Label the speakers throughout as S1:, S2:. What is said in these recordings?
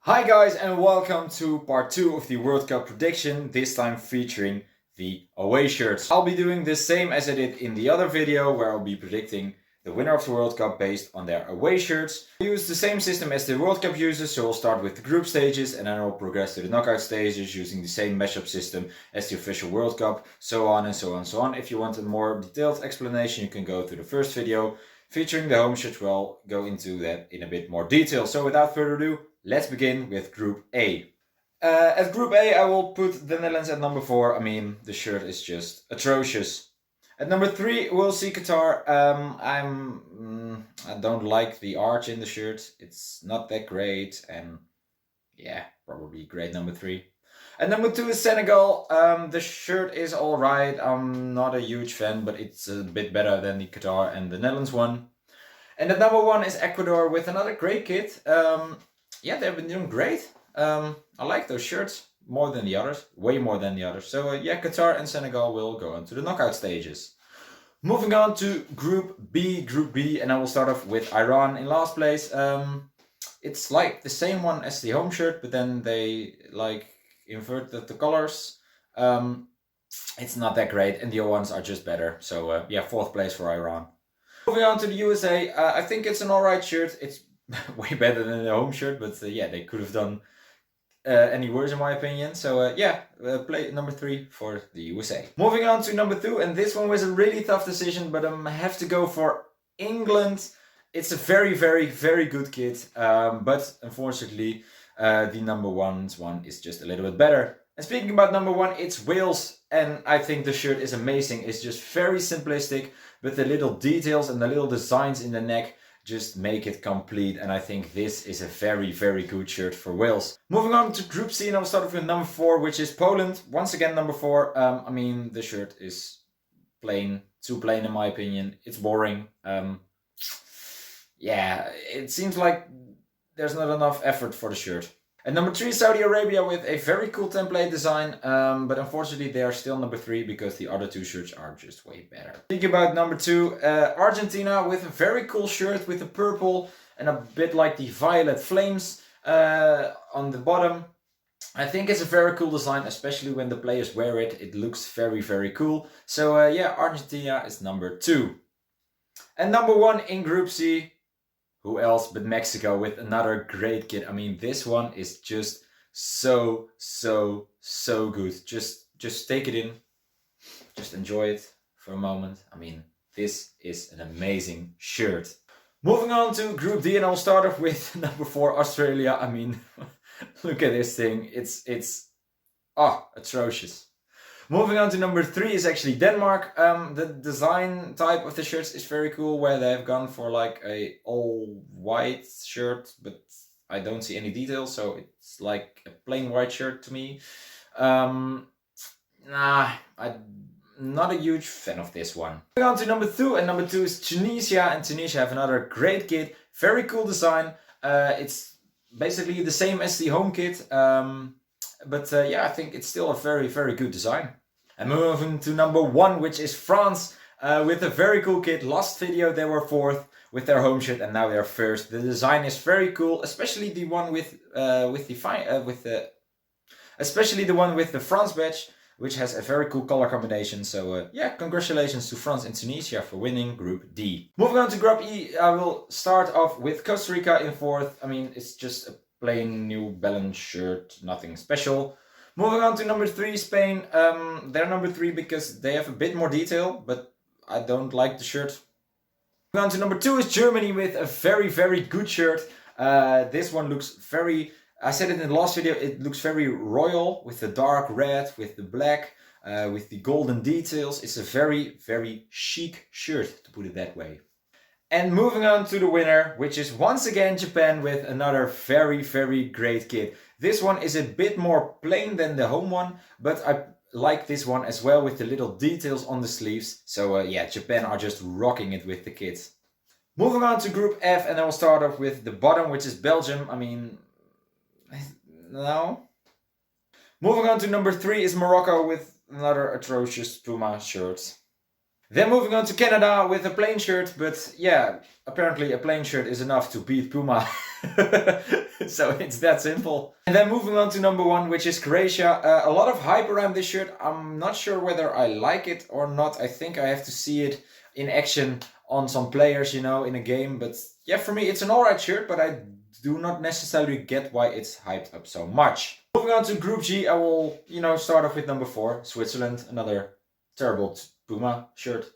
S1: Hi guys and welcome to part 2 of the World Cup prediction, this time featuring the away shirts. I'll be doing the same as I did in the other video where I'll be predicting the winner of the World Cup based on their away shirts. I use the same system as the World Cup uses, so I'll start with the group stages and then I'll progress to the knockout stages using the same mashup system as the official World Cup, so on and so on and so on. If you want a more detailed explanation, you can go to the first video featuring the home shirts. We'll go into that in a bit more detail. So without further ado, let's begin with Group A. At Group A, I will put the Netherlands at number 4. I mean, the shirt is just atrocious. At number 3, we'll see Qatar. I don't like the arch in the shirt. It's not that great, and yeah, probably grade number 3. At number 2 is Senegal. The shirt is alright. I'm not a huge fan, but it's a bit better than the Qatar and the Netherlands one. And at number 1 is Ecuador with another great kit. Yeah, they've been doing great. I like those shirts more than the others, way more than the others. So yeah, Qatar and Senegal will go on to the knockout stages. Moving on to Group B, and I will start off with Iran in last place. It's like the same one as the home shirt, but then they like inverted the colors. It's not that great, and the other ones are just better. So yeah, 4th place for Iran. Moving on to the USA, I think it's an alright shirt. It's way better than the home shirt, but yeah, they could have done any worse in my opinion. So yeah, play number 3 for the USA. Moving on to number 2, and this one was a really tough decision, but I have to go for England. It's a very, very, very good kit, but unfortunately the number 1 one is just a little bit better. And speaking about number 1, it's Wales, and I think the shirt is amazing. It's just very simplistic, but the little details and the little designs in the neck just make it complete, and I think this is a very, very good shirt for Wales. Moving on to Group C, and I'll start with number 4, which is Poland. Once again, number 4. I mean, the shirt is plain, too plain in my opinion. It's boring. Yeah, it seems like there's not enough effort for the shirt. And number 3 is Saudi Arabia with a very cool template design, but unfortunately they are still number 3 because the other 2 shirts are just way better. Thinking about number 2, Argentina with a very cool shirt with the purple and a bit like the violet flames on the bottom. I think it's a very cool design, especially when the players wear it. It looks very, very cool. So yeah, Argentina is number 2. And number 1 in Group C, who else but Mexico with another great kit. I mean, this one is just so good. Just take it in. Just enjoy it for a moment. I mean, this is an amazing shirt. Moving on to Group D, and I'll start off with number 4, Australia. I mean, look at this thing. It's atrocious. Moving on to number 3 is actually Denmark. The design type of the shirts is very cool, where they've gone for like a all white shirt, but I don't see any details, so it's like a plain white shirt to me. I'm not a huge fan of this one. Moving on to number 2, and number 2 is Tunisia, and Tunisia have another great kit, very cool design. It's basically the same as the home kit, but yeah, I think it's still a very, very good design. And moving to number 1, which is France, with a very cool kit. Last video they were 4th with their home shirt, and now they're 1st. The design is very cool, especially the one with the France badge, which has a very cool color combination. So yeah, congratulations to France and Tunisia for winning Group D. Moving on to Group E, I will start off with Costa Rica in 4th. I mean, it's just a plain New Balance shirt, nothing special. Moving on to number 3, Spain. They're number 3 because they have a bit more detail, but I don't like the shirt. Moving on to number 2 is Germany with a very, very good shirt. This one looks very, I said it in the last video, it looks very royal with the dark red, with the black, with the golden details. It's a very, very chic shirt, to put it that way. And moving on to the winner, which is once again Japan with another very, very great kit. This one is a bit more plain than the home one, but I like this one as well with the little details on the sleeves. So yeah, Japan are just rocking it with the kit. Moving on to Group F, and I will start off with the bottom, which is Belgium. I mean, no. Moving on to number 3 is Morocco with another atrocious Puma shirt. Then moving on to Canada with a plain shirt, but yeah, apparently a plain shirt is enough to beat Puma. So it's that simple. And then moving on to number 1, which is Croatia. A lot of hype around this shirt. I'm not sure whether I like it or not. I think I have to see it in action on some players, in a game. But yeah, for me it's an alright shirt, but I do not necessarily get why it's hyped up so much. Moving on to Group G, I will, start off with number 4, Switzerland. Another terrible Puma shirt.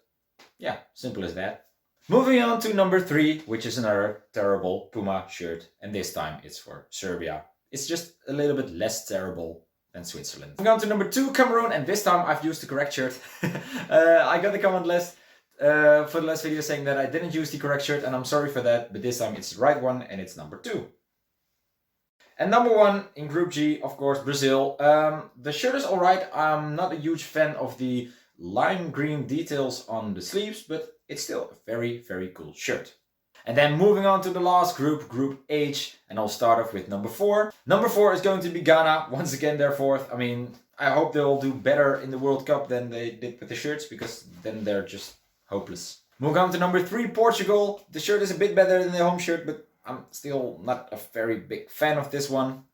S1: Yeah, simple as that. Moving on to number 3, which is another terrible Puma shirt, and this time it's for Serbia. It's just a little bit less terrible than Switzerland. Moving on to number 2, Cameroon, and this time I've used the correct shirt. I got a comment list for the last video saying that I didn't use the correct shirt, and I'm sorry for that, but this time it's the right one, and it's number 2. And number 1 in Group G, of course, Brazil. The shirt is alright. I'm not a huge fan of the lime green details on the sleeves, but it's still a very, very cool shirt. And then moving on to the last group, Group H, and I'll start off with number 4. Number 4 is going to be Ghana. Once again, they're 4th. I mean, I hope they'll do better in the World Cup than they did with the shirts, because then they're just hopeless. Moving on to number 3, Portugal. The shirt is a bit better than the home shirt, but I'm still not a very big fan of this one.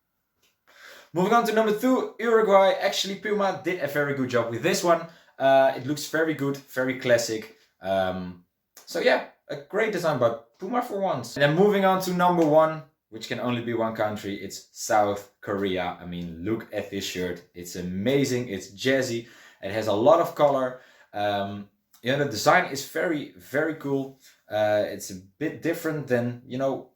S1: Moving on to number 2, Uruguay. Actually, Puma did a very good job with this one. It looks very good, very classic. So yeah, a great design by Puma for once. And then moving on to number 1, which can only be one country, it's South Korea. I mean, look at this shirt. It's amazing, it's jazzy, it has a lot of color. The design is very, very cool. It's a bit different than,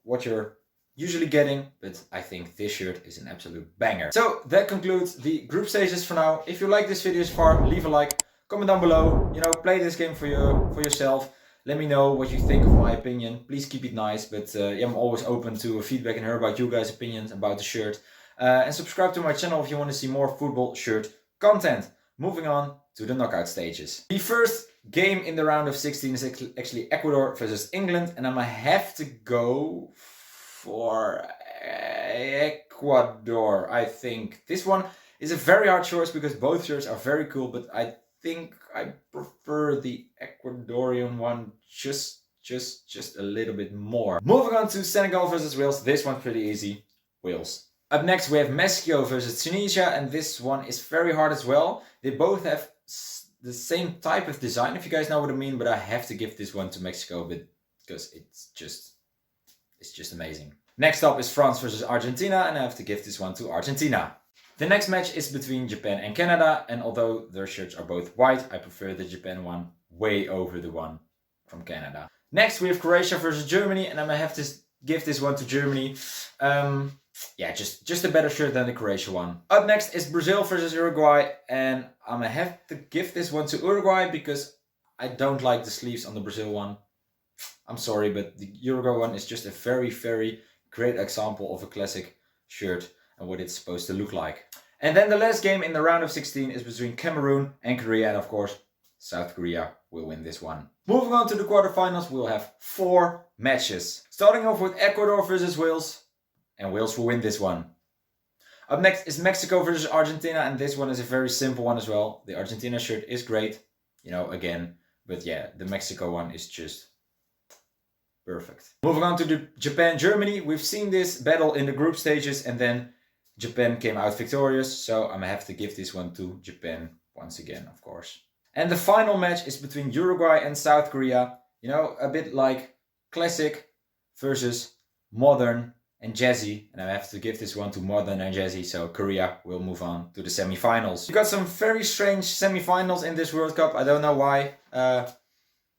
S1: what you're usually getting, but I think this shirt is an absolute banger. So that concludes the group stages for now. If you like this video so far, leave a like, comment down below, play this game for yourself. Let me know what you think of my opinion. Please keep it nice, but I'm always open to feedback and hear about you guys' opinions about the shirt. And subscribe to my channel if you want to see more football shirt content. Moving on to the knockout stages. The first game in the round of 16 is actually Ecuador versus England, and I'm gonna have to go for Ecuador. I think this one is a very hard choice because both shirts are very cool, but I think I prefer the Ecuadorian one just a little bit more. Moving on to Senegal versus Wales. This one's pretty easy. Wales. Up next we have Mexico versus Tunisia, and this one is very hard as well. They both have the same type of design, if you guys know what I mean, but I have to give this one to Mexico because it's just amazing. Next up is France versus Argentina, and I have to give this one to Argentina. The next match is between Japan and Canada, and although their shirts are both white, I prefer the Japan one way over the one from Canada. Next we have Croatia versus Germany, and I'm gonna have to give this one to Germany. Yeah, just a better shirt than the Croatia one. Up next is Brazil versus Uruguay, and I'm gonna have to give this one to Uruguay because I don't like the sleeves on the Brazil one. I'm sorry, but the Uruguay one is just a very, very great example of a classic shirt and what it's supposed to look like. And then the last game in the round of 16 is between Cameroon and Korea, and of course South Korea will win this one. Moving on to the quarterfinals, we'll have 4 matches. Starting off with Ecuador versus Wales, and Wales will win this one. Up next is Mexico versus Argentina, and this one is a very simple one as well. The Argentina shirt is great, again, but yeah, the Mexico one is just perfect. Moving on to the Japan-Germany, we've seen this battle in the group stages, and then Japan came out victorious, so I'm gonna have to give this one to Japan once again, of course. And the final match is between Uruguay and South Korea. A bit like classic versus modern and jazzy, and I have to give this one to modern and jazzy, so Korea will move on to the semi-finals. We got some very strange semi-finals in this World Cup. I don't know why.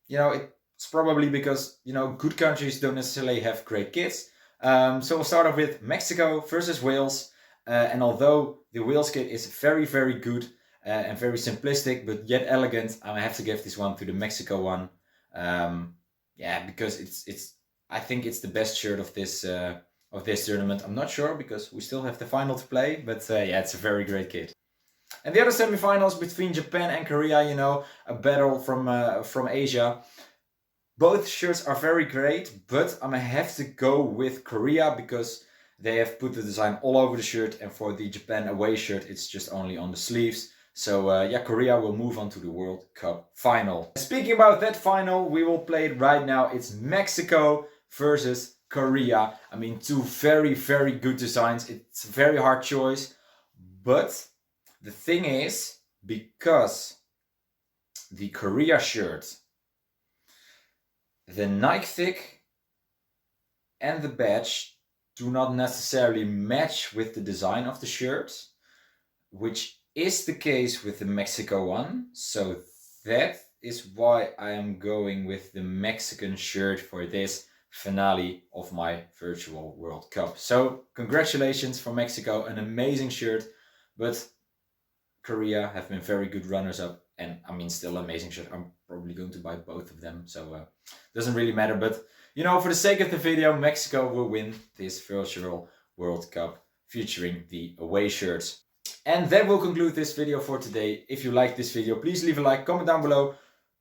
S1: It's probably because, good countries don't necessarily have great kits. So we'll start off with Mexico versus Wales. And although the Wales kit is very, very good and very simplistic, but yet elegant, I have to give this one to the Mexico one. Yeah, because I think it's the best shirt of this tournament. I'm not sure because we still have the final to play, but yeah, it's a very great kit. And the other semi-finals between Japan and Korea, a battle from Asia. Both shirts are very great, but I'm gonna have to go with Korea because they have put the design all over the shirt, and for the Japan away shirt, it's just only on the sleeves. So yeah, Korea will move on to the World Cup final. Speaking about that final, we will play it right now. It's Mexico versus Korea. I mean, two very, very good designs. It's a very hard choice. But the thing is, because the Korea shirt, the Nike thick and the badge do not necessarily match with the design of the shirt, which is the case with the Mexico one. So that is why I am going with the Mexican shirt for this finale of my virtual World Cup. So congratulations for Mexico, an amazing shirt, but Korea have been very good runners-up, and I mean still amazing shirt. I'm probably going to buy both of them, so doesn't really matter. But you know, for the sake of the video, Mexico will win this virtual World Cup featuring the away shirts. And that will conclude this video for today. If you like this video, please leave a like, comment down below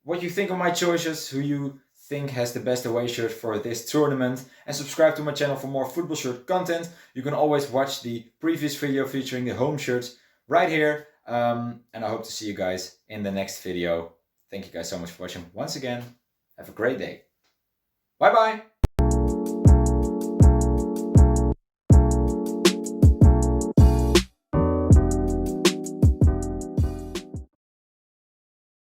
S1: what you think of my choices, who you think has the best away shirt for this tournament, and subscribe to my channel for more football shirt content. You can always watch the previous video featuring the home shirts right here. And I hope to see you guys in the next video. Thank you guys so much for watching once again. Have a great day. Bye bye.